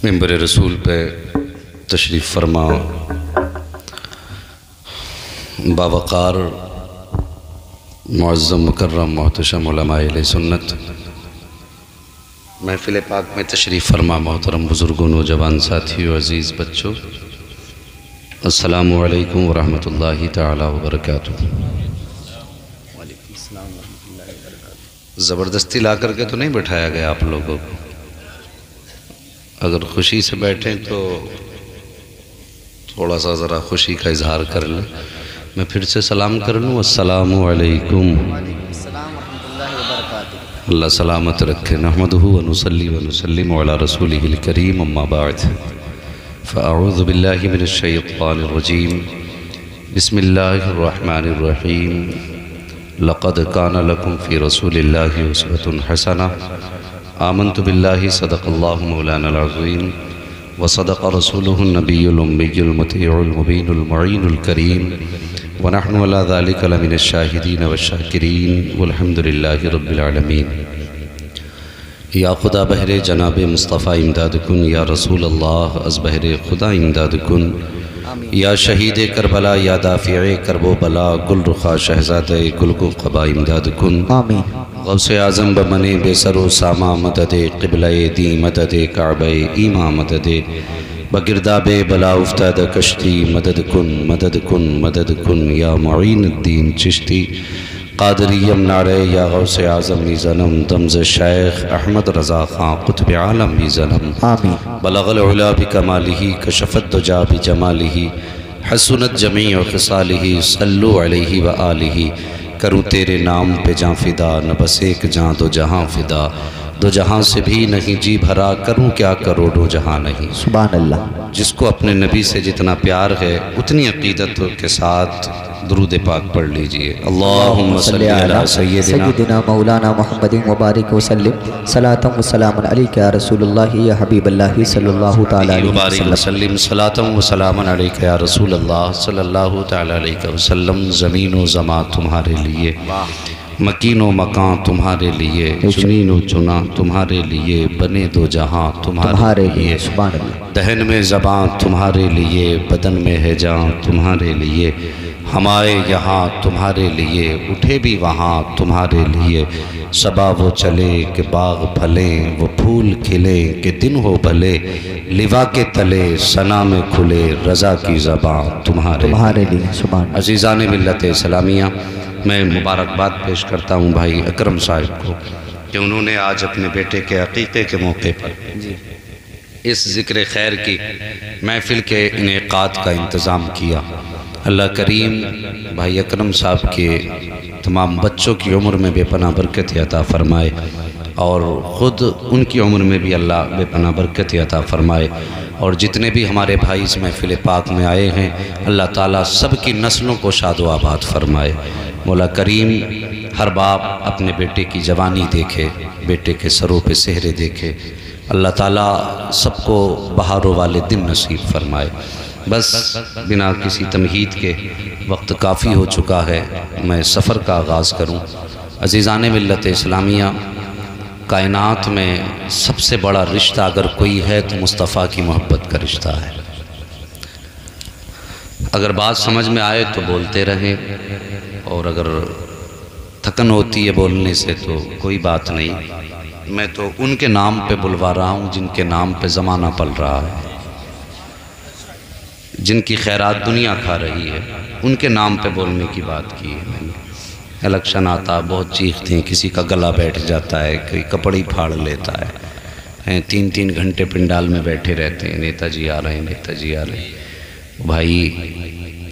منبر رسول پہ تشریف فرما باوقار معظم مکرم محتشم علماء اہل سنت محفل پاک میں تشریف فرما محترم بزرگوں نوجوان ساتھیوں عزیز بچوں، السلام علیکم ورحمۃ اللہ تعالی وبرکاتہ۔ زبردستی لا کر کے تو نہیں بٹھایا گیا آپ لوگوں کو، اگر خوشی سے بیٹھیں تو تھوڑا سا ذرا خوشی کا اظہار کر لیں۔ میں پھر سے سلام کر لوں، السلام علیکم۔ اللہ سلامت رکھے۔ نحمدہ ونصلی ونسلم علی رسولہ الکریم، اما بعد فاعوذ باللہ من الشیطان الرجیم، بسم اللہ الرحمن الرحیم۔ لقد کان لکم فی رسول اللہ اسوۃ حسنہ، آمنت باللہ صدق اللہ مولانا العظیم وصدق رسولہ النبی الامی المطیع المبین المعین الکریم، ونحن علی ذلک لمن الشاہدین والشاکرین والحمد للہ رب العالمین۔ یا خدا بہر جناب مصطفیٰ امداد کن، یا رسول اللہ از بہر خدا امداد کن، یا شہید کربلا یا دافع کرب و بلا، گل رخا شہزاد گل کو قبا امداد کن۔ آمین۔ غوث اعظم بمن بے سر و ساما مدد، قبلہ دی مدد، کعبہ ایما مدد، بگرداب بلا افتاد کشتی، مدد کن مدد کن مدد کن، یا معین الدین چشتی قادریم نعرے، یا غوث اعظم میزنم دمز شیخ احمد رضا خان قطب عالم میزنم۔ آمین۔ بلغ العلا بکمالہ، کشف الدجا بجمالہ، حسنت جمیع خصالہ، صلو علیہ وآلہ۔ کروں تیرے نام پہ جاں فدا، نہ بس ایک جاں دو جہاں فدا، دو جہاں سے بھی نہیں جی بھرا، کروں کیا کروڑوں جہاں نہیں۔ سبحان اللہ۔ جس کو اپنے نبی سے جتنا پیار ہے اتنی عقیدت کے ساتھ درود پاک پڑھ لیجئے۔ اللہم صلی علی سیدنا مولانا محمد مبارک وسلم، صلاۃ و سلام علیک یا رسول اللہ یا حبیب اللہ صلی اللہ تعالی علیہ وسلم۔ صلاۃ و سلام علیک یا رسول اللہ صلی اللہ تعالی علیہ وسلم۔ زمین و زمان تمہارے لیے، مکین و مکان تمہارے لیے، چنین و چنا تمہارے لیے، بنے دو جہاں تمہارے لیے، سبحان اللہ۔ دہن میں زبان تمہارے لیے، بدن میں ہے جان تمہارے لیے، ہمارے یہاں تمہارے لیے، اٹھے بھی وہاں تمہارے لیے، صبا وہ چلے کہ باغ پھلیں، وہ پھول کھلیں کہ دن ہو بھلے، لوا کے تلے ثنا میں کھلے، رضا کی زبان تمہارے لیے، سبحان اللہ۔ عزیزان ملت اسلامیہ، میں مبارکباد پیش کرتا ہوں بھائی اکرم صاحب کو کہ انہوں نے آج اپنے بیٹے کے عقیقے کے موقع پر اس ذکر خیر کی محفل کے انعقاد کا انتظام کیا۔ اللہ کریم بھائی اکرم صاحب کے تمام بچوں کی عمر میں بے پناہ برکت عطا فرمائے، اور خود ان کی عمر میں بھی اللہ بے پناہ برکت عطا فرمائے، اور جتنے بھی ہمارے بھائی اس محفل پاک میں آئے ہیں اللہ تعالیٰ سب کی نسلوں کو شاد و آباد فرمائے۔ مولا کریم ہر باپ اپنے بیٹے کی جوانی دیکھے، بیٹے کے سروں پہ سہرے دیکھے، اللہ تعالیٰ سب کو بہاروں والے دن نصیب فرمائے۔ بس بنا کسی تمہید کے وقت کافی ہو چکا ہے، میں سفر کا آغاز کروں۔ عزیزان ملت اسلامیہ، کائنات میں سب سے بڑا رشتہ اگر کوئی ہے تو مصطفیٰ کی محبت کا رشتہ ہے۔ اگر بات سمجھ میں آئے تو بولتے رہیں، اور اگر تھکن ہوتی ہے بولنے سے تو کوئی بات نہیں۔ میں تو ان کے نام پہ بلوا رہا ہوں جن کے نام پہ زمانہ پل رہا ہے، جن کی خیرات دنیا کھا رہی ہے، ان کے نام پہ بولنے کی بات کی ہے میں نے۔ الیکشن آتا بہت چیختے ہیں، کسی کا گلا بیٹھ جاتا ہے، کوئی کپڑی پھاڑ لیتا ہے، 3 گھنٹے پنڈال میں بیٹھے رہتے ہیں، نیتا جی آ رہے ہیں، نیتا جی آ رہے ہیں۔ بھائی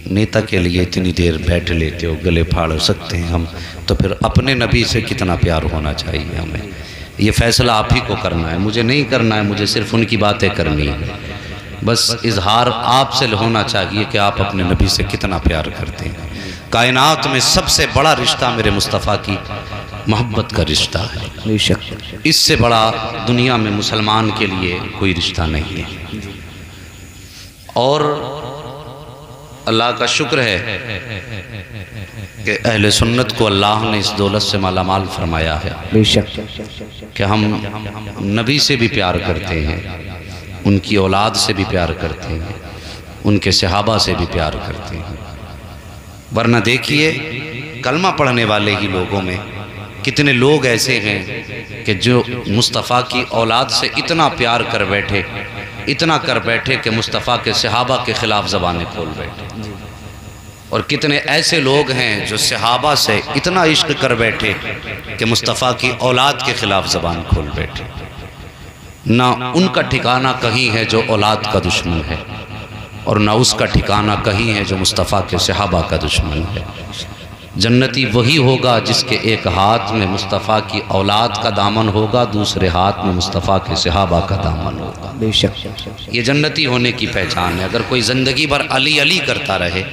نیتا کے لیے اتنی دیر بیٹھ لیتے ہو، گلے پھاڑ سکتے ہیں ہم، تو پھر اپنے نبی سے کتنا پیار ہونا چاہیے ہمیں۔ یہ فیصلہ آپ ہی کو کرنا ہے، مجھے نہیں کرنا ہے، مجھے صرف ان کی باتیں کرنی ہے۔ بس اظہار آپ سے ہونا چاہیے کہ آپ اپنے نبی سے کتنا پیار کرتے ہیں۔ کائنات میں سب سے بڑا رشتہ میرے مصطفیٰ کی محبت کا رشتہ ہے، بے شک اس سے بڑا دنیا میں مسلمان کے لیے کوئی رشتہ نہیں ہے۔ اور اللہ کا شکر ہے کہ اہل سنت کو اللہ نے اس دولت سے مالا مال فرمایا ہے بے شک کہ ہم نبی سے بھی پیار کرتے ہیں، ان کی اولاد سے بھی پیار کرتے ہیں، ان کے صحابہ سے بھی پیار کرتے ہیں۔ ورنہ دیکھیے کلمہ پڑھنے والے ہی لوگوں میں کتنے لوگ ایسے ہیں کہ جو مصطفیٰ کی اولاد سے اتنا پیار کر بیٹھے، اتنا کر بیٹھے کہ مصطفیٰ کے صحابہ کے خلاف زبانیں کھول بیٹھے، اور کتنے ایسے لوگ ہیں جو صحابہ سے اتنا عشق کر بیٹھے کہ مصطفیٰ کی اولاد کے خلاف زبان کھول بیٹھے۔ نہ ان کا ٹھکانہ کہیں ہے جو اولاد کا دشمن ہے، اور نہ اس کا ٹھکانہ کہیں ہے جو مصطفیٰ کے صحابہ کا دشمن ہے۔ جنتی وہی ہوگا جس کے ایک ہاتھ میں مصطفیٰ کی اولاد کا دامن ہوگا، دوسرے ہاتھ میں مصطفیٰ کے صحابہ کا دامن ہوگا۔ بے شک یہ جنتی ہونے کی پہچان ہے۔ اگر کوئی زندگی بھر علی علی کرتا رہے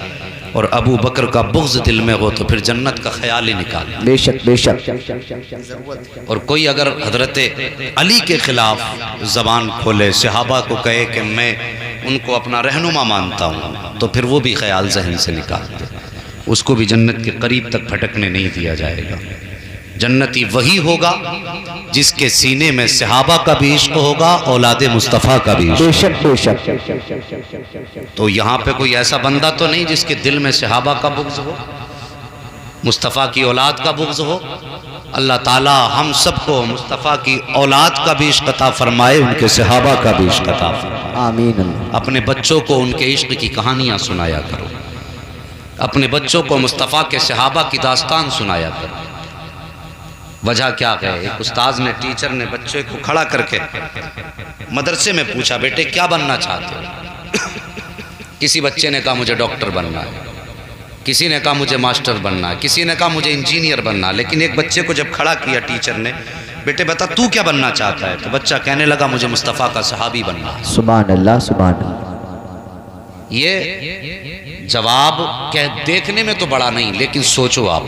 اور ابو بکر کا بغض دل میں ہو تو پھر جنت کا خیال ہی نکال۔ بے شک بے شک اور کوئی اگر حضرت علی کے خلاف زبان کھولے، صحابہ کو کہے کہ میں ان کو اپنا رہنما مانتا ہوں، تو پھر وہ بھی خیال ذہن سے نکال دے، اس کو بھی جنت کے قریب تک پھٹکنے نہیں دیا جائے گا۔ جنتی وہی ہوگا جس کے سینے میں صحابہ کا بھی عشق ہوگا، اولاد مصطفیٰ کا بھی عشق۔ بے شک بے شک تو یہاں پہ کوئی ایسا بندہ تو نہیں جس کے دل میں صحابہ کا بغض ہو، مصطفیٰ کی اولاد کا بغض ہو۔ اللہ تعالی ہم سب کو مصطفیٰ کی اولاد کا بھی عشق عطا فرمائے، ان کے صحابہ کا بھی عشق عطا فرمائے۔ آمین۔ اپنے بچوں کو ان کے عشق کی کہانیاں سنایا کرو، اپنے بچوں کو مصطفیٰ کے صحابہ کی داستان سنایا کرو۔ وجہ کیا ہے؟ ایک استاذ نے، ٹیچر نے بچے کو کھڑا کر کے مدرسے میں پوچھا، بیٹے کیا بننا چاہتے ہو؟ کسی بچے نے کہا مجھے ڈاکٹر بننا ہے، کسی نے کہا مجھے ماسٹر بننا ہے، کسی نے کہا مجھے انجینئر بننا ہے۔ لیکن ایک بچے کو جب کھڑا کیا ٹیچر نے، بیٹے بتا تو کیا بننا چاہتا ہے؟ تو بچہ کہنے لگا مجھے مصطفیٰ کا صحابی بننا ہے۔ سبحان اللہ سبحان اللہ۔ یہ جواب دیکھنے میں تو بڑا نہیں، لیکن سوچو آپ،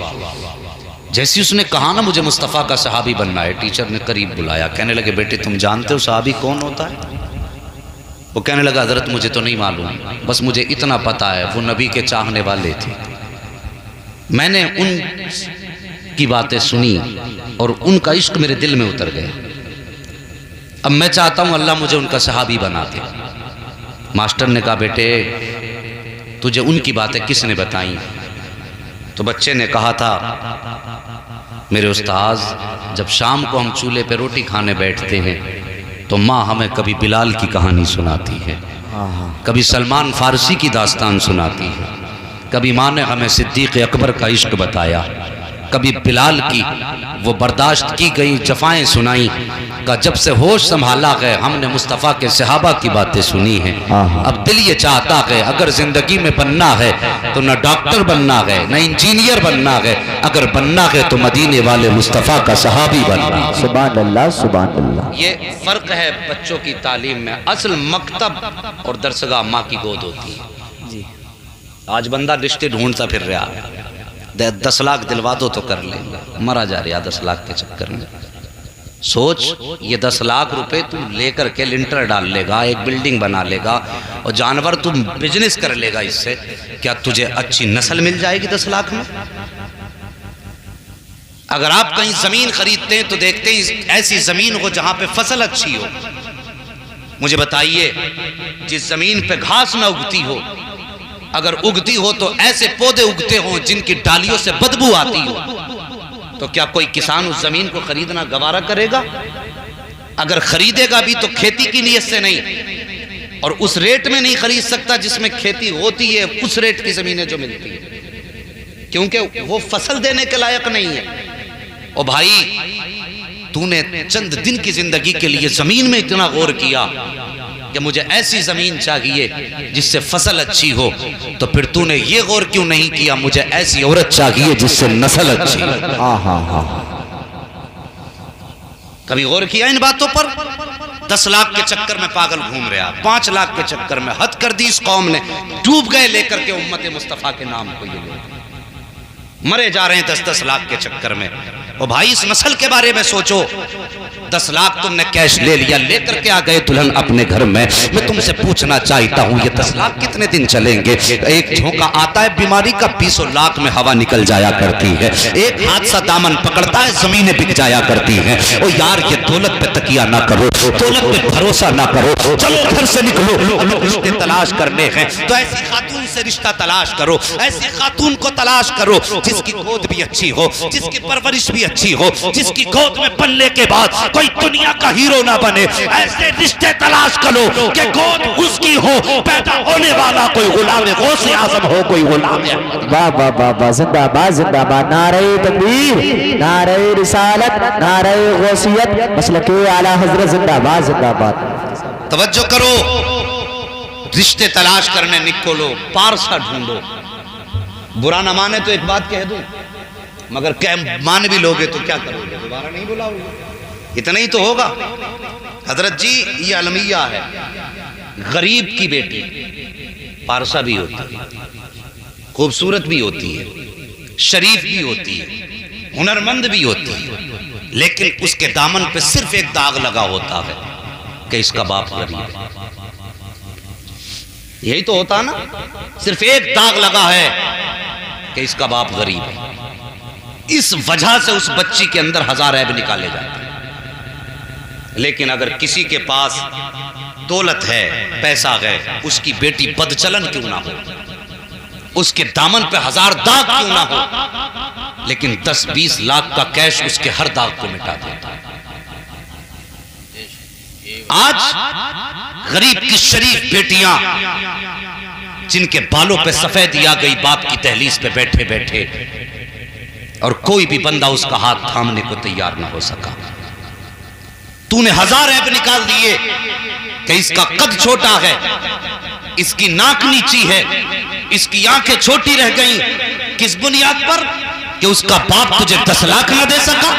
جیسی اس نے کہا نا مجھے مصطفیٰ کا صحابی بننا ہے، ٹیچر نے قریب بلایا، کہنے لگے بیٹے تم جانتے ہو صحابی کون ہوتا ہے؟ وہ کہنے لگا حضرت مجھے تو نہیں معلوم، بس مجھے اتنا پتا ہے وہ نبی کے چاہنے والے تھے، میں نے ان کی باتیں سنی اور ان کا عشق میرے دل میں اتر گیا، اب میں چاہتا ہوں اللہ مجھے ان کا صحابی بنا دے۔ ماسٹر نے کہا بیٹے تجھے ان کی باتیں کس نے بتائیں؟ تو بچے نے کہا تھا میرے استاذ جب شام کو ہم چولہے پہ روٹی کھانے بیٹھتے ہیں تو ماں ہمیں کبھی بلال کی کہانی سناتی ہے، کبھی سلمان فارسی کی داستان سناتی ہے، کبھی ماں نے ہمیں صدیق اکبر کا عشق بتایا، کبھی بلال کی وہ برداشت کی گئی جفائیں سنائیں، کہ جب سے ہوش سنبھالا گئے ہم نے مصطفیٰ کے صحابہ کی باتیں سنی ہیں۔ اب دل یہ چاہتا ہے اگر زندگی میں بننا ہے تو نہ ڈاکٹر بننا ہے نہ انجینئر بننا ہے، اگر بننا ہے تو مدینے والے مصطفیٰ کا صحابی بننا ہے۔ سبحان اللہ سبحان اللہ۔ یہ فرق ہے بچوں کی تعلیم میں۔ اصل مکتب اور درسگاہ ماں کی گود ہوتی ہے۔ آج بندہ رشتے ڈھونڈتا پھر رہا ہے، 10 لاکھ دلوا دو تو کر لیں گے، مرا جا رہا 10 لاکھ کے چکر میں۔ سوچ یہ 10 لاکھ روپے تم لے کر کے لنٹر ڈال لے گا، ایک بلڈنگ بنا لے گا اور جانور تم بزنس کر لے گا اس سے، کیا تجھے اچھی نسل مل جائے گی 10 لاکھ میں؟ اگر آپ کہیں زمین خریدتے ہیں تو دیکھتے ہیں ایسی زمین ہو جہاں پہ فصل اچھی ہو۔ مجھے بتائیے جس زمین پہ گھاس نہ اگتی ہو، اگر اگتی ہو تو ایسے پودے اگتے ہوں جن کی ڈالیوں سے بدبو آتی ہو، تو کیا کوئی کسان اس زمین کو خریدنا گوارا کرے گا؟ اگر خریدے گا بھی تو کھیتی کی نیت سے نہیں، اور اس ریٹ میں نہیں خرید سکتا جس میں کھیتی ہوتی ہے، اس ریٹ کی زمینیں جو ملتی ہیں، کیونکہ وہ فصل دینے کے لائق نہیں ہے۔ او بھائی تو نے چند دن کی زندگی کے لیے زمین میں اتنا غور کیا کہ مجھے ایسی زمین چاہیے جس سے فصل اچھی ہو، تو پھر تو نے یہ غور کیوں نہیں کیا مجھے ایسی عورت چاہیے جس سے نسل اچھی ہو؟ کبھی غور کیا ان باتوں پر؟ 10 لاکھ کے چکر میں پاگل گھوم رہا، 5 لاکھ کے چکر میں حد کر دی اس قوم نے، ڈوب گئے لے کر کے امت مصطفیٰ کے نام کو، یہ لوگ مرے جا رہے ہیں 10 لاکھ کے چکر میں، او بھائی اس نسل کے بارے میں سوچو. 10 لاکھ تم نے کیش لے لیا, لے کر کے آ گئے دلہن اپنے گھر میں. میں تم سے پوچھنا چاہتا ہوں یہ 10 لاکھ کتنے دن چلیں گے؟ ایک جھونکا آتا ہے بیماری کا, 20 لاکھ میں ہوا نکل جایا کرتی ہے. ایک حادثہ دامن پکڑتا ہے, زمینیں بک جایا کرتی ہیں. او یار یہ دولت پہ تکیہ نہ کرو, دولت پہ بھروسہ نہ کرو, چلو گھر سے نکلو, رشتے تلاش کرنے ہیں تو ایسی خاتون سے رشتہ تلاش کرو, ایسی خاتون کو تلاش کرو جس کی گود بھی اچھی ہو, جس کی پرورش بھی اچھی ہو, جس کی گود میں پلنے کے بعد کوئی دنیا کا ہیرو نہ بنے. ایسے رشتے تلاش کرو کہ گود اس کی ہو, پیدا ہونے والا کوئی غلام غوث اعظم ہو, کوئی غلام. واہ واہ واہ واہ, زندہ باد زندہ باد, نعرہ تکبیر, نعرہ رسالت, نعرہ غوثیت, مسلک اعلیٰ حضرت, زندہ باد زندہ باد. توجہ کرو, رشتے تلاش کرنے نکلو, پارسا ڈھونڈو. برا نہ مانے تو ایک بات کہہ دوں, مگر مان بھی لوگے تو کیا کرو گے, دوبارہ نہیں بلاؤ گے, اتنا ہی تو ہوگا. حضرت جی یہ المیہ ہے, غریب کی بیٹی, پارسا بھی ہوتی ہے, خوبصورت بھی ہوتی ہے, شریف بھی ہوتی ہے, ہنرمند بھی ہوتی ہے, لیکن اس کے دامن پہ صرف ایک داغ لگا ہوتا ہے کہ اس کا باپ غریب ہے. یہی تو ہوتا نا, صرف ایک داغ لگا ہے کہ اس کا باپ غریب ہے. اس وجہ سے اس بچی کے اندر 1000 عیب نکالے جاتے ہیں. لیکن اگر کسی کے پاس دولت ہے, پیسہ ہے, اس کی بیٹی بدچلن کیوں نہ ہو, اس کے دامن پہ 1000 داغ کیوں نہ ہو, لیکن 10-20 لاکھ کا کیش اس کے ہر داغ کو مٹا دیتا ہے. آج غریب کی شریف بیٹیاں جن کے بالوں پہ سفید آ گئی باپ کی دہلیز پہ بیٹھے بیٹھے, اور کوئی بھی بندہ اس کا ہاتھ تھامنے کو تیار نہ ہو سکا. تو نے 1000 عیب نکال دیے کہ اس کا قد چھوٹا ہے, اس کی ناک نیچی ہے, اس کی آنکھیں چھوٹی رہ گئیں. کس بنیاد پر؟ کہ اس کا باپ تجھے 10 لاکھ نہ دے سکا,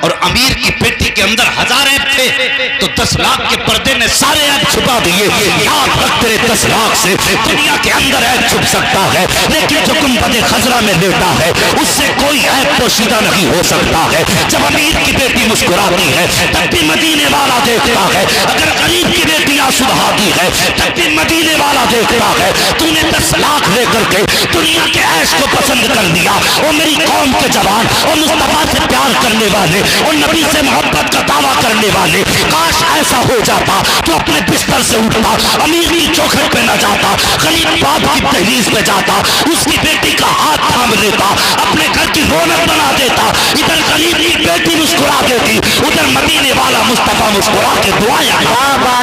اور امیر کی بیٹی کے اندر 1000 عیب تھے تو 10 لاکھ کے پردے نے سارے عیب چھپا دیے. یاد رکھ تیرے 10 لاکھ سے دنیا کے اندر عیب چھپ سکتا ہے, لیکن جو گنبد خضرا میں لیٹا ہے اس سے کوئی عیب پوشیدہ نہیں ہو سکتا ہے. جب امیر کی بیٹی مسکراتی ہے تب بھی مدینے والا دیکھتا ہے, اگر غریب کی بیٹی آنسو بہاتی ہے تب بھی مدینے والا دیکھتا ہے. تو نے 10 لاکھ لے کر کے دنیا کے عیش کو پسند کر دیا. اور میری قوم کے جوان اور مصطفیٰ سے پیار کرنے والے اور نبی سے محبت کا دعویٰ کرنے والے, کاش ایسا ہو جاتا تو اپنے بستر سے اٹھتا, امیر کی چوکھٹ پہ نہ جاتا, غریب باپ کی دہلیز پہ جاتا, اس کی بیٹی کا ہاتھ تھام لیتا, اپنے گھر کی رونق بنا دیتا. ادھر غریب کی بیٹی مسکرا دیتی, ادھر مدینے والا مصطفیٰ مسکرا کے دعائیں.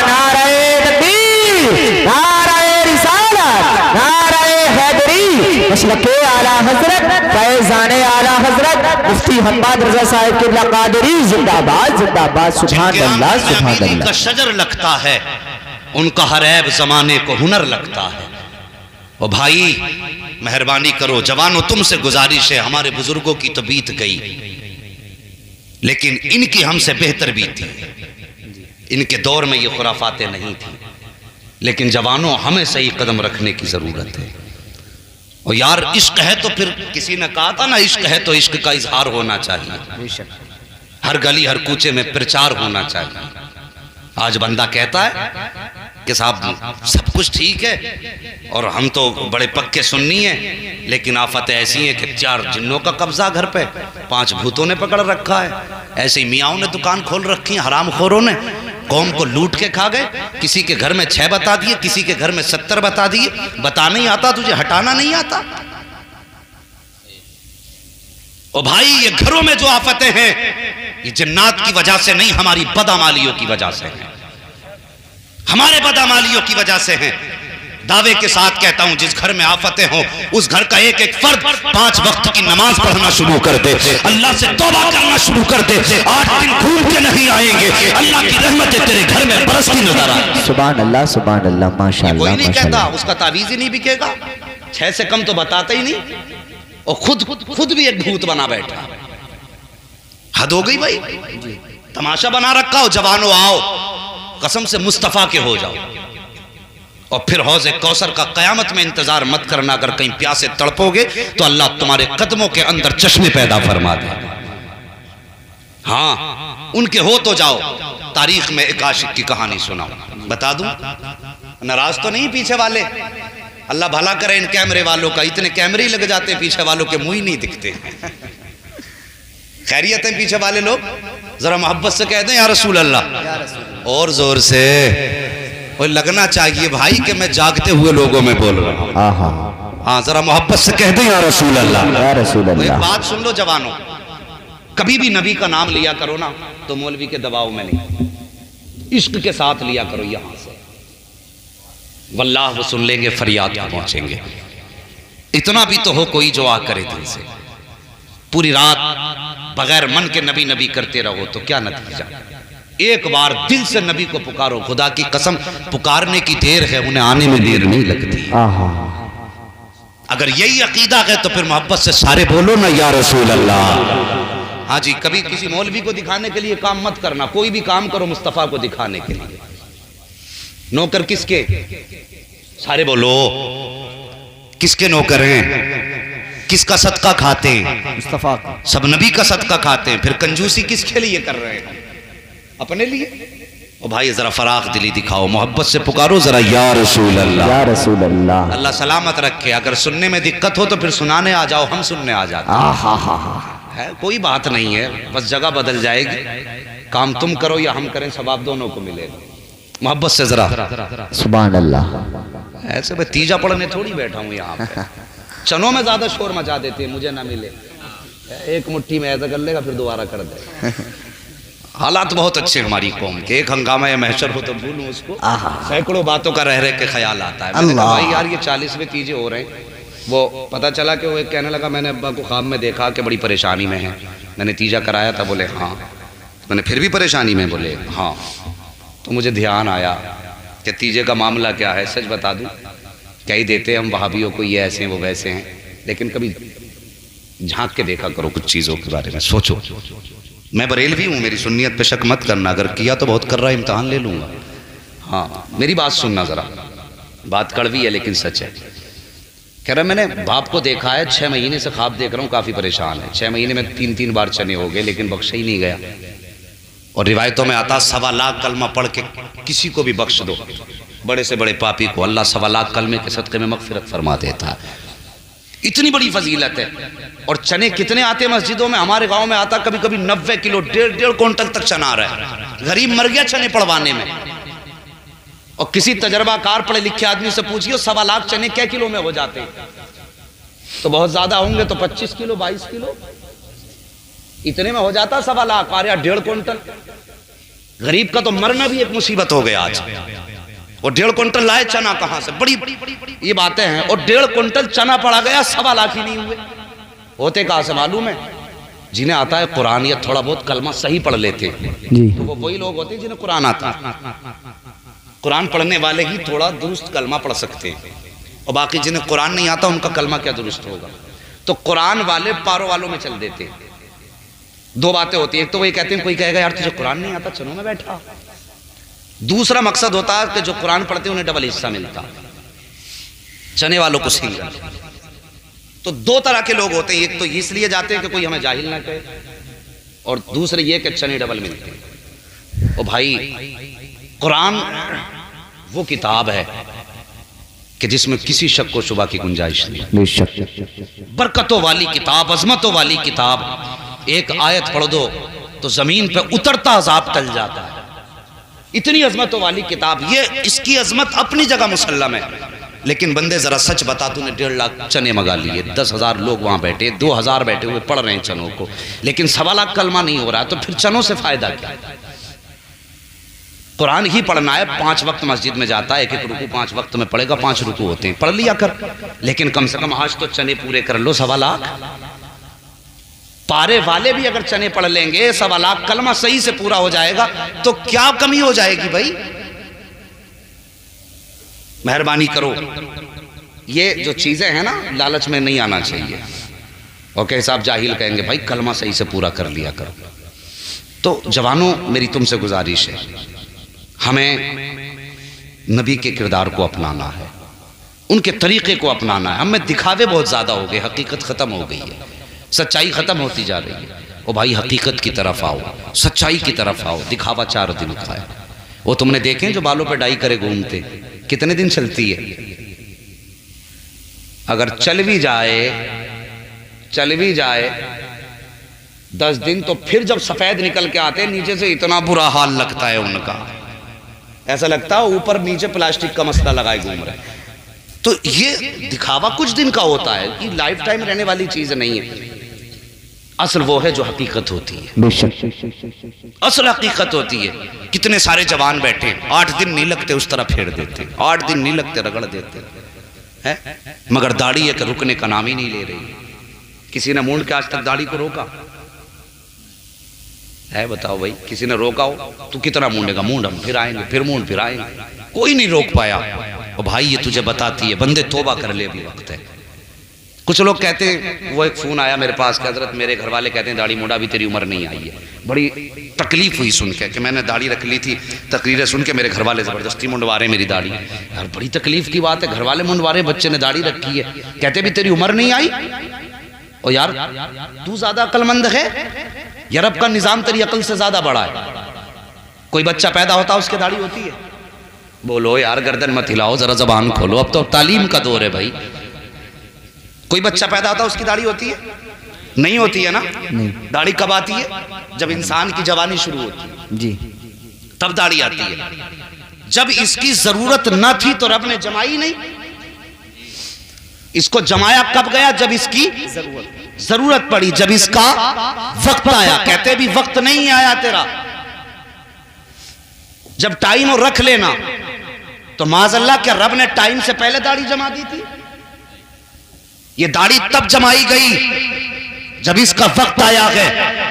نعرہ تکبیر, نعرہ رسالت, نعرہ حیدری, مسلک اعلیٰ حضرت, فیضان اعلیٰ حضرت مفتی حماد رضا صاحب قبلہ قادری, زندہ باد زندہ باد. سبحان اللہ سبحان اللہ. کا شجر لگتا ہے, ان کا ہر عیب زمانے کو ہنر لگتا ہے. او بھائی مہربانی کرو, جوانوں تم سے گزارش ہے, ہمارے بزرگوں کی تو بیت گئی لیکن ان کی ہم سے بہتر بیتی. ان کے دور میں یہ خرافاتیں نہیں تھیں, لیکن جوانوں ہمیں صحیح قدم رکھنے کی ضرورت ہے. اور یار عشق ہے تو پھر کسی نے کہا تھا نا, عشق ہے تو عشق کا اظہار ہونا چاہیے, ہر گلی ہر کوچے میں پرچار ہونا چاہیے. آج بندہ کہتا ہے کہ صاحب سب کچھ ٹھیک ہے اور ہم تو بڑے پکے سننی ہیں, لیکن آفت ایسی ہے کہ 4 جنوں کا قبضہ گھر پہ, 5 بھوتوں نے پکڑ رکھا ہے, ایسے ہی میاؤں نے دکان کھول رکھی ہیں, حرام خوروں نے قوم کو لوٹ کے کھا گئے. کسی کے گھر میں 6 بتا دیے, کسی کے گھر میں 70 بتا دیے. بتا نہیں آتا تجھے, ہٹانا نہیں آتا. او بھائی یہ گھروں میں جو آفتیں ہیں یہ جنات کی وجہ سے نہیں, ہماری بدعمالیوں کی وجہ سے ہیں, ہمارے بدعمالیوں کی وجہ سے ہیں. دعوے کے ساتھ کہتا ہوں جس گھر میں آفتیں ہوں اس گھر کا ایک ایک فرد 5 وقت کی نماز پڑھنا شروع کر دے, اللہ سے توبہ کرنا شروع کر دے. 8 دن گھوم کے نہیں آئیں گے, اللہ کی رحمتیں تیرے گھر میں برستی نظر آئیں. سبحان اللہ سبحان اللہ, ماشاءاللہ. کوئی نہیں کہتا اس کا تعویذ ہی نہیں بکے گا, 6 سے کم تو بتاتا ہی نہیں, اور خود بھی ایک بھوت بنا بیٹھا. حد ہو گئی بھائی, تماشا بنا رکھا ہو. جوانوں آؤ, قسم سے مصطفیٰ کے ہو جاؤ, اور پھر حوض کوثر کا قیامت میں انتظار مت کرنا. اگر کہیں پیاسے تڑپو گے تو اللہ تمہارے قدموں کے اندر چشمے پیدا فرما دے. ہاں ان کے ہو تو جاؤ، تاریخ میں ایک عاشق کی کہانی سناؤ، بتا دوں؟ ناراض تو نہیں پیچھے والے؟ اللہ بھلا کرے ان کیمرے والوں کا، اتنے کیمرے ہی لگ جاتے ہیں پیچھے والوں کے منہ ہی نہیں دکھتے۔ خیریت ہیں پیچھے والے لوگ؟ ذرا محبت سے کہہ دیں یا رسول اللہ، اور زور سے لگنا چاہیے بھائی کہ میں جاگتے ہوئے لوگوں میں بول رہا ہوں۔ ہاں ذرا محبت سے کہہ دیں یا رسول اللہ۔ ایک بات سن لو جوانوں، کبھی بھی نبی کا نام لیا کرو نا تو مولوی کے دباؤ میں نہیں، عشق کے ساتھ لیا کرو یہاں سے، واللہ وہ سن لیں گے، فریاد کو پہنچیں گے۔ اتنا بھی تو ہو کوئی جو آ کرے دل سے، پوری رات بغیر من کے نبی نبی کرتے رہو تو کیا نتیجہ؟ ایک بار دل سے نبی کو پکارو، خدا کی قسم پکارنے کی دیر ہے، انہیں آنے میں دیر نہیں لگتی۔ اگر یہی عقیدہ ہے تو پھر محبت سے سارے بولو نا یا رسول اللہ۔ ہاں جی، کبھی کسی مولوی کو دکھانے کے لیے کام مت کرنا، کوئی بھی کام کرو مصطفیٰ کو دکھانے کے لیے۔ نوکر کس کے؟ سارے بولو، کس کے نوکر ہیں؟ کس کا صدقہ کھاتے ہیں؟ مصطفیٰ کا۔ سب نبی کا صدقہ کھاتے ہیں، پھر کنجوسی کس کے لیے کر رہے ہیں؟ اپنے لیے؟ او بھائی ذرا فراخ دلی دکھاؤ، محبت سے پکارو ذرا یا رسول اللہ، یا رسول اللہ۔ اللہ سلامت رکھے، اگر سننے میں دقت ہو تو پھر سنانے آ جاؤ، ہم سننے آ جاتے ہیں، کوئی بات نہیں ہے، بس جگہ بدل جائے گی، کام تم کرو یا ہم کریں، ثواب دونوں کو ملے گا۔ محبت سے ذرا سبحان اللہ۔ ایسے میں تیجا پڑھنے تھوڑی بیٹھا ہوں یہاں پہ، چنوں میں زیادہ شور مچا دیتے ہیں، مجھے نہ ملے، ایک مٹھی میں ایسا کر لے گا پھر دوبارہ کر دے۔ حالات بہت اچھے ہماری قوم کے، ایک ہنگامہ یا محشر ہو تو بھولوں اس کو، سینکڑوں باتوں کا رہ کے خیال آتا ہے۔ میں نے کہا بھائی یار یہ 40ویں تیجے ہو رہے ہیں، وہ پتہ چلا کہ وہ ایک کہنے لگا میں نے ابا کو خواب میں دیکھا کہ بڑی پریشانی میں ہے، میں نے تیجا کرایا تھا، بولے ہاں، میں نے پھر بھی پریشانی میں، بولے ہاں، تو مجھے دھیان آیا کہ تیجے کا معاملہ کیا ہے، سچ بتا دوں کہہ ہی دیتے ہم وہابیوں کو، یہ ایسے ہیں وہ ویسے ہیں، لیکن کبھی جھانک کے دیکھا کرو کچھ چیزوں کے بارے میں، سوچو۔ میں بریلوی ہوں، میری سنیت پہ شک مت کرنا، اگر کیا تو بہت کر رہا امتحان لے لوں گا۔ ہاں میری بات سننا ذرا، بات کڑوی ہے لیکن سچ ہے۔ کہہ رہا میں نے باپ کو دیکھا ہے، 6 مہینے سے خواب دیکھ رہا ہوں، کافی پریشان ہے، 6 مہینے میں 3 بار چنے ہو گئے لیکن بخشا ہی نہیں گیا، اور روایتوں میں آتا 1.25 لاکھ کلمہ پڑھ کے کسی کو بھی بخش دو، بڑے سے بڑے پاپی کو اللہ 1.25 لاکھ کلمے کے صدقے میں مغفرت فرما دیتا ہے، اتنی بڑی فضیلت ہے۔ اور چنے کتنے آتے مسجدوں میں، ہمارے گاؤں میں آتا کبھی کبھی 90 کلو، 1.5 کونٹل تک چنا آ رہا ہے، غریب مر گیا چنے پڑوانے میں۔ اور کسی تجربہ کار پڑھے لکھے آدمی سے پوچھئے 1.25 لاکھ چنے کیا کلو میں ہو جاتے ہیں؟ تو بہت زیادہ ہوں گے تو 25 کلو 22 کلو اتنے میں ہو جاتا 1.25 لاکھ، اور 1.5 کونٹل، غریب کا تو مرنا بھی ایک مصیبت ہو گیا آج۔ اور 1.5 کونٹل لائے چنا کہاں سے؟ بڑی یہ باتیں ہیں، اور 1.5 کونٹل چنا پڑا گیا، 1.25 لاکھ ہی نہیں ہوئے، ہوتے کہاں سے معلوم ہے؟ جنہیں آتا ہے قرآن یا تھوڑا بہت کلمہ صحیح پڑھ لیتے ہیں تو وہ وہی لوگ ہوتے ہیں جنہیں قرآن آتا ہے۔ قرآن پڑھنے والے ہی تھوڑا درست کلمہ پڑھ سکتے ہیں، اور باقی جنہیں قرآن نہیں آتا ان کا کلمہ کیا درست ہوگا؟ تو قرآن والے پاروں والوں میں چل دیتے ہیں۔ 2 باتیں ہوتی ہیں، ایک تو وہی کہتے ہیں کوئی کہے گا یار تجھے قرآن نہیں آتا چنوں میں بیٹھا، دوسرا مقصد ہوتا ہے کہ جو قرآن پڑھتے ہیں انہیں ڈبل حصہ ملتا، چنے والوں کو سنگل۔ تو 2 طرح کے لوگ ہوتے ہیں، ایک تو اس لیے جاتے ہیں کہ کوئی ہمیں جاہل نہ کہے، اور دوسرے یہ کہ چنے ڈبل ملتے ہیں۔ اور بھائی قرآن وہ کتاب ہے کہ جس میں کسی شک و شبہ کی گنجائش نہیں، برکتوں والی کتاب، عظمتوں والی کتاب، ایک آیت پڑھ دو تو زمین پہ اترتا عذاب ٹل جاتا ہے، اتنی عظمتوں والی کتاب۔ یہ اس کی عظمت اپنی جگہ مسلم ہے، لیکن بندے ذرا سچ بتا، تو نے 1.5 لاکھ چنے منگا لیے، 10,000 لوگ وہاں بیٹھے، 2,000 بیٹھے ہوئے پڑھ رہے ہیں چنوں کو، لیکن 1.25 لاکھ کلمہ نہیں ہو رہا، تو پھر چنوں سے فائدہ کیا؟ قرآن ہی پڑھنا ہے، 5 وقت مسجد میں جاتا ہے، 1 رکوع 5 وقت میں پڑھے گا، 5 رکوع ہوتے ہیں، پڑھ لیا کر، لیکن کم سے کم آج تو چنے پورے کر لو۔ 1.25 لاکھ پارے والے بھی اگر چنے پڑھ لیں گے، 1.25 لاکھ کلمہ صحیح سے پورا ہو جائے گا، تو کیا کمی ہو جائے گی بھائی؟ مہربانی کرو، یہ جو چیزیں ہیں نا لالچ میں نہیں آنا چاہیے، اور کہ صاحب جاہل کہیں گے بھائی کلمہ صحیح سے پورا کر لیا کرو۔ تو جوانوں میری تم سے گزارش ہے، ہمیں نبی کے کردار کو اپنانا ہے، ان کے طریقے کو اپنانا ہے۔ ہم میں دکھاوے بہت زیادہ ہو گئے، حقیقت ختم ہو گئی ہے، سچائی ختم ہوتی جا رہی ہے۔ او بھائی حقیقت کی طرف آؤ، سچائی کی طرف آؤ. دکھاوا 4 دن کا ہے. وہ تم نے دیکھیں جو بالوں پہ ڈائی کرے گھومتے کتنے دن چلتی ہے؟ اگر چل بھی جائے 10 دن تو پھر جب سفید نکل کے آتے نیچے سے اتنا برا حال لگتا ہے ان کا، ایسا لگتا ہے اوپر نیچے پلاسٹک کا مسئلہ لگائے گھوم رہے. تو یہ دکھاوا کچھ دن کا ہوتا ہے، یہ لائف ٹائم رہنے والی چیز نہیں ہے. اصل وہ ہے جو حقیقت ہوتی ہے، اصل حقیقت ہوتی ہے. کتنے سارے جوان بیٹھے 8 دن نہیں لگتے اس طرح پھیر دیتے، 8 دن نہیں لگتے رگڑ دیتے ہے، مگر داڑھی ہے کہ رکنے کا نام ہی نہیں لے رہی. کسی نے مونڈ کے آج تک داڑھی کو روکا ہے؟ بتاؤ بھائی، کسی نے روکا ہو تو کتنا مونڈے گا؟ مونڈ ہم پھر آئیں گے، پھر مونڈ پھر آئیں گے، کوئی نہیں روک پایا. اور بھائی یہ تجھے بتاتی ہے بندے توبہ کر لے، ابھی وقت ہے. کچھ لوگ کہتے ہیں، وہ ایک فون آیا میرے پاس کہ حضرت میرے گھر والے کہتے ہیں داڑھی مونڈا بھی تیری عمر نہیں آئی ہے. بڑی تکلیف ہوئی سن کے کہ میں نے داڑھی رکھ لی تھی، تقریریں سن کے میرے گھر والے زبردستی منڈوا رہے میری داڑھی. یار بڑی تکلیف کی بات ہے، گھر والے منڈوا رہے، بچے نے داڑھی رکھی ہے، کہتے بھی تیری عمر نہیں آئی. اور یار تو زیادہ عقل مند ہے، یورپ کا نظام تیری عقل سے زیادہ بڑا ہے. کوئی بچہ پیدا ہوتا اس کے داڑھی ہوتی ہے؟ بولو یار، گردن مت ہلاؤ، ذرا زبان کھولو، اب تو تعلیم کا دور ہے بھائی. کوئی بچہ پیدا ہوتا اس کی داڑھی ہوتی ہے؟ نہیں ہوتی ہے نا. داڑھی کب آتی ہے؟ جب انسان کی جوانی شروع ہوتی ہے جی، تب داڑھی آتی ہے. جب اس کی ضرورت نہ تھی تو رب نے جمائی نہیں. اس کو جمایا کب گیا؟ جب اس کی ضرورت پڑی، جب اس کا وقت آیا. کہتے بھی وقت نہیں آیا تیرا. جب ٹائم رکھ لینا تو معاذ اللہ کیا رب نے ٹائم سے پہلے داڑھی جما دی تھی؟ یہ داڑھی تب جمائی گئی جب اس کا وقت آیا ہے.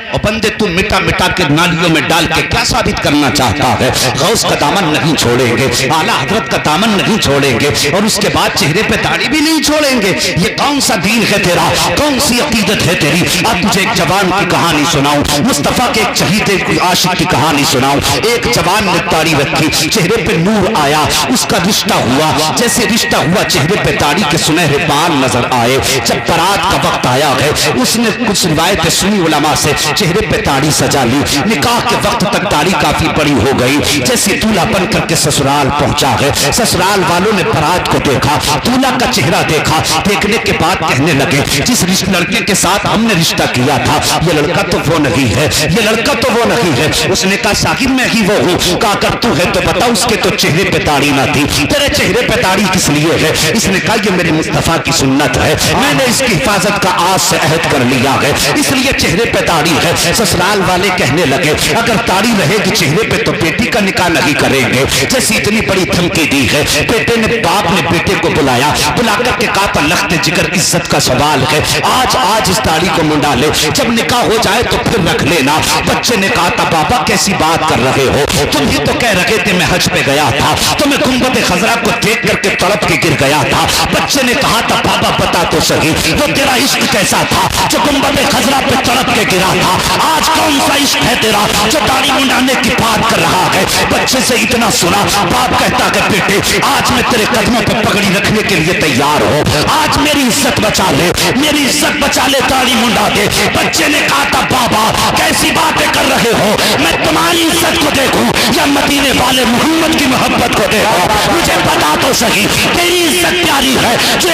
اور بندے تم مٹا مٹا کے نالیوں میں ڈال کے کیا ثابت کرنا چاہتا ہے؟ غوث کا دامن نہیں چھوڑیں گے، اعلیٰ حضرت کا دامن نہیں چھوڑیں گے، اور اس کے بعد چہرے پہ داڑھی بھی نہیں چھوڑیں گے. یہ کون سا دین ہے تیرا؟ کون سی عقیدت ہے تیری؟ اب تجھے ایک جوان کی کہانی سناؤں، مصطفیٰ کے ایک چہیتے عاشق کی کہانی سناؤں. ایک جوان نے داڑھی رکھی، چہرے پہ نور آیا، اس کا رشتہ ہوا. جیسے رشتہ ہوا چہرے پہ داڑھی کے سنہرے بال نظر آئے. جب برات کا وقت آیا ہے اس نے کچھ روایتیں سنی علماء سے، چہرے پہ داڑھی سجا لی. نکاح کے وقت تک داڑھی کافی بڑی ہو گئی. جیسے دولہا بن کر کے سسرال پہنچا ہے، سسرال والوں نے برات کو دیکھا، دولہا کا چہرہ دیکھا. دیکھنے کے بعد کہنے لگے جس لڑکے کے ساتھ ہم نے رشتہ کیا تھا یہ لڑکا تو وہ نہیں ہے، یہ لڑکا تو وہ نہیں ہے. اس نے کہا شاہد میں ہی وہ ہوں. کہا کر تو ہے تو بتا، اس کے تو چہرے پہ داڑھی نہ تھی، تیرے چہرے پہ داڑھی کس لیے ہے؟ اس نے کہا یہ میرے مصطفیٰ کی سنت ہے، میں نے اس کی حفاظت کا آج سے عہد کر لیا ہے، اس لیے چہرے پہ داڑھی ہے. سسرال والے کہنے لگے اگر داڑھی رہے گی چہرے پہ تو بیٹی کا نکاح نہیں کریں گے. جیسی اتنی بڑی دھمکی دی ہے، بیٹے نے باپ نے بیٹے کو بلایا، بلا کر کے کہا تھا لخت جگر عزت کا سوال ہے، آج اس داڑھی کو منڈا لے، جب نکاح ہو جائے تو پھر رکھ لینا. بچے نے کہا تھا بابا کیسی بات کر رہے ہو، تم ہی تو کہہ رہے تھے میں حج پہ گیا تھا، تو میں گنبد خضرا کو دیکھ کر کے تڑپ کے گر گیا تھا. بچے نے کہا تھا بابا بتا تو صحیح وہ تیرا عشق کیسا تھا جو گنبد خضرا پہ تڑپ کے گرا تھا؟ آج کون سا عشق ہے تیرا جو داڑھی منڈانے کی بات کر رہا ہے؟ بچے سے اتنا سنا، باپ کہتا کہ بیٹے آج میں تیرے قدموں پہ پگڑی رکھنے کے لیے تیار ہوں، آج میری عزت بچا لے، میری عزت بچا لے، داڑھی منڈا دے. بچے نے کہا تھا بابا کیسی باتیں کر رہے ہو، میں تمہاری عزت کو دیکھوں یا مدینے والے محمد کی محبت کو دیکھوں؟ مجھے بتا تو صحیح تیری عزت پیاری ہے جو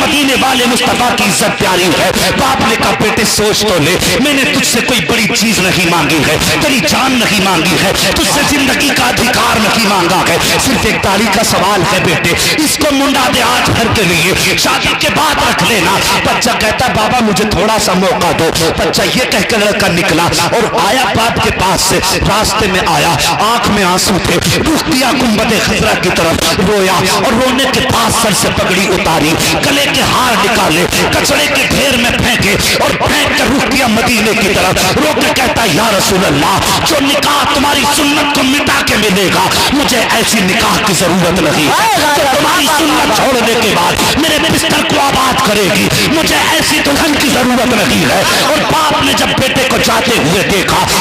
مدینے والے مصطفیٰ کی عزت پیاری ہے. باپ نے کہا بیٹے سوچ تو لے، میں نے تجھ سے کوئی بڑی چیز نہیں مانگی ہے، تیری جان نہیں مانگی ہے، تجھ سے زندگی کا ادھیکار نہیں مانگا ہے، صرف ایک داڑھی کا سوال ہے بیٹے، اس کو منڈا دے آج گھر کے لیے، شادی کے بعد رکھ لینا. بچہ کہتا بابا مجھے تھوڑا سا موقع دو. بچہ یہ کہہ کر لڑکا نکلا اور آیا باپ کے پاس سے. راستے میں آیا، آنکھ میں آنسو تھے، رخ دیا گنبد خضرا کی طرف، رویا اور رونے کے پاس سر سے پگڑی اتاری، گلے کے ہار نکالے، کچڑے کے ڈھیر میں پھینکے اور پھینک کر رخ دیا مدینے کی طرف. رو کے کہتا یا رسول اللہ جو نکاح تمہاری سنت کو مٹا کے ملے گا مجھے ایسی نکاح کی ضرورت نہیں ہے جو تمہاری سنت چھوڑنے کے بعد میرے بستر کو آباد کرے گی، مجھے ایسی دلہن کی ضرورت نہیں ہے. اور باپ نے جب بیٹے کو جاتے ہوئے دیکھا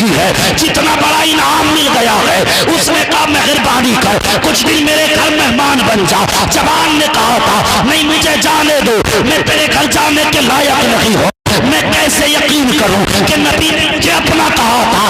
لکھی ہے، جتنا بڑا انعام مل گیا ہے۔ اس نے کہا مہربانی کر کچھ دن میرے گھر مہمان بن جا۔ جوان نے کہا تھا نہیں مجھے جانے دو، میں تیرے گھر جانے کے لائق نہیں ہوں، میں کیسے یقین کروں کہ نبی نے مجھے اپنا کہا تھا۔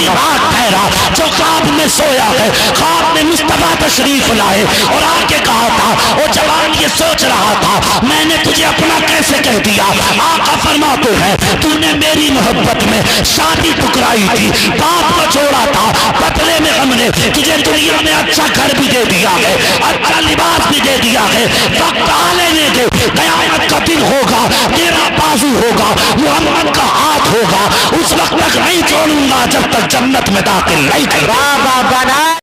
بات ٹھہرا جو خواب میں سویا ہے، خواب میں مصطفیٰ تشریف لائے اور آ کے کہا تھا، وہ جوان یہ سوچ رہا تھا میں نے تجھے اپنا کیسے کہہ دیا۔ آقا فرماتے ہیں تو نے میری محبت میں شادی ٹکرائی تھی، باپ کو چھوڑا تھا، بدلے میں ہم نے تجھے دنیا میں اچھا گھر بھی دے دیا ہے، اچھا لباس بھی دے دیا ہے۔ وقت آ لینے دے، قیامت کا دن ہوگا، تیرا بازو ہوگا، محمد کا ہاتھ ہوگا، اس وقت تک نہیں چھوڑوں گا جب تک جنت میں داخل نہیں کروں۔